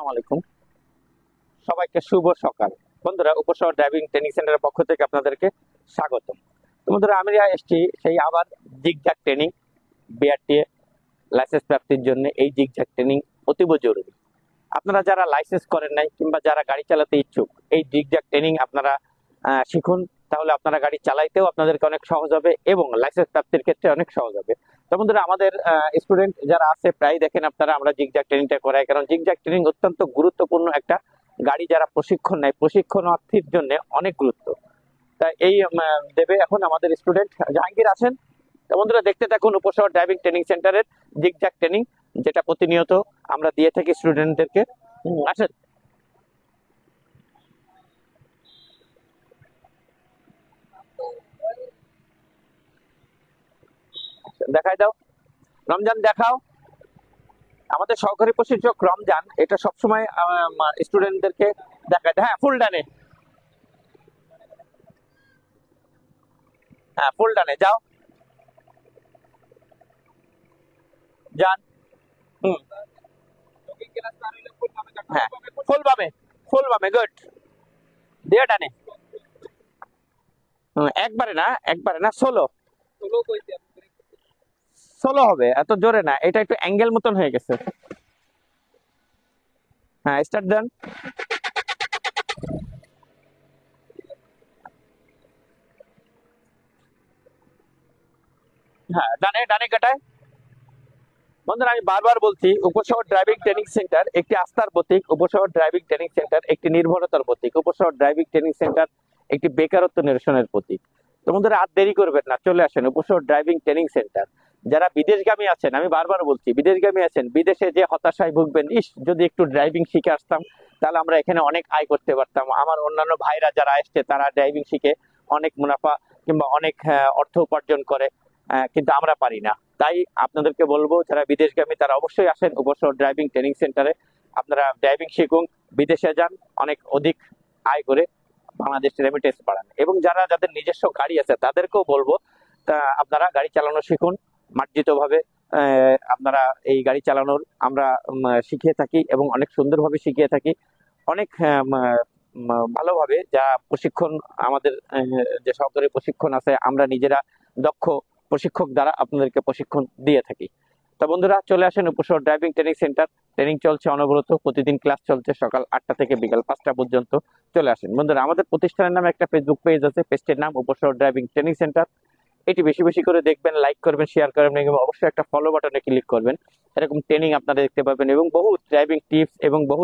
আসসালামু আলাইকুম, সবাইকে শুভ সকাল। বন্ধুরা, উপশহর ড্রাইভিং ট্রেনিং সেন্টারের পক্ষ থেকে আপনাদেরকে স্বাগতম। তো বন্ধুরা, আমি এসেছি সেই আবার জিগজ্যাগ ট্রেনিং বিআরটিএ লাইসেন্স প্রাপ্তির জন্য। এই জিগজ্যাগ ট্রেনিং অতীব জরুরি। আপনারা যারা লাইসেন্স করেন নাই কিংবা যারা গাড়ি চালাতে ইচ্ছুক, এই জিগজ্যাগ ট্রেনিং আপনারা শিখুন। তাহলে আপনারা গাড়ি চালাইতেও আপনাদেরকে অনেক সহজ হবে এবং লাইসেন্স প্রাপ্তির ক্ষেত্রে অনেক সহজ হবে। তো বন্ধুরা, আমাদের স্টুডেন্ট যারা আছে প্রায় দেখেন আপনারা, আমরা জিগজ্যাগ ট্রেনিংটা করাই, কারণ জিগজ্যাগ ট্রেনিং অত্যন্ত গুরুত্বপূর্ণ একটা গাড়ি যারা প্রশিক্ষণ নেয় প্রশিক্ষণার্থীর জন্য অনেক গুরুত্ব। তাই এই দেবে এখন আমাদের স্টুডেন্ট জাহাঙ্গীর আছেন। তো বন্ধুরা, দেখতে থাকুন উপশহর ড্রাইভিং ট্রেনিং সেন্টারের জিগজ্যাগ ট্রেনিং, যেটা প্রতিনিয়ত আমরা দিয়ে থাকি স্টুডেন্টদেরকে। আসেন, দেখাই দাও। রমজান দেখাও। আমাদের সহকারী প্রশিক্ষক রমজান এটা সবসময় স্টুডেন্টদেরকে দেখায়। হ্যাঁ, ফুল ডানে। হ্যাঁ, ফুল ডানে যাও, যান। হুম, হ্যাঁ, ফুল বামে, ফুল বামে, গুড। দিয়ে ডানে। একবারে না, একবারে না, সোলো সোলো হবে, এত জোরে না, এটা একটু অ্যাঙ্গেল মতন হয়ে গেছে। হ্যাঁ, স্টার্ট দেন। হ্যাঁ, ডানে ডানে কাটায়। বন্ধুরা, আমি বারবার বলছি, উপশহর ড্রাইভিং ট্রেনিং সেন্টার একটি আস্থার প্রতীক। উপশহর ড্রাইভিং ট্রেনিং সেন্টার একটি নির্ভরতার প্রতীক। উপশহর ড্রাইভিং ট্রেনিং সেন্টার একটি বেকারত্ব নিরসনের প্রতীক। তো বন্ধুরা, আর দেরি করবেন না, চলে আসেন উপশহর ড্রাইভিং ট্রেনিং সেন্টার। যারা বিদেশগামী আছেন, আমি বারবার বলছি, বিদেশগামী আছেন, বিদেশে যে হতাশায় ভুগবেন, ইস যদি একটু ড্রাইভিং শিখে আসতাম তাহলে আমরা এখানে অনেক আয় করতে পারতাম। আমার অন্যান্য ভাইরা যারা আসছে তারা ড্রাইভিং শিখে অনেক মুনাফা কিংবা অনেক অর্থ উপার্জন করে, কিন্তু আমরা পারি না। তাই আপনাদেরকে বলবো, যারা বিদেশগামী তারা অবশ্যই আসেন উপশহর ড্রাইভিং ট্রেনিং সেন্টারে। আপনারা ড্রাইভিং শিখুন, বিদেশে যান, অনেক অধিক আয় করে বাংলাদেশ রেমিটেন্স বাড়ান। এবং যাদের নিজস্ব গাড়ি আছে তাদেরকেও বলবো, তা আপনারা গাড়ি চালানো শিখুন মার্জিত ভাবে। আপনারা এই গাড়ি চালানোর আমরা শিখিয়ে থাকি এবং অনেক সুন্দরভাবে শিখিয়ে থাকি। অনেক ভালোভাবে যা প্রশিক্ষণ আমাদের যে সহকারী প্রশিক্ষণ আছে, আমরা নিজেরা দক্ষ প্রশিক্ষক দ্বারা আপনাদেরকে প্রশিক্ষণ দিয়ে থাকি। তো বন্ধুরা, চলে আসেন উপশহর ড্রাইভিং ট্রেনিং সেন্টার। ট্রেনিং চলছে অনবরত, প্রতিদিন ক্লাস চলছে সকাল 8টা থেকে বিকাল 5টা পর্যন্ত। চলে আসেন বন্ধুরা, আমাদের প্রতিষ্ঠানের নামে একটা ফেসবুক পেজ আছে, পেজটির নাম উপশহর ড্রাইভিং ট্রেনিং সেন্টার। এটি বেশি বেশি করে দেখবেন, লাইক করবেন, শেয়ার করবেন এবং অবশ্যই একটা ফলো বাটনে ক্লিক করবেন। এরকম ট্রেনিং আপনারা দেখতে পাবেন এবং বহু ড্রাইভিং টিপস এবং বহু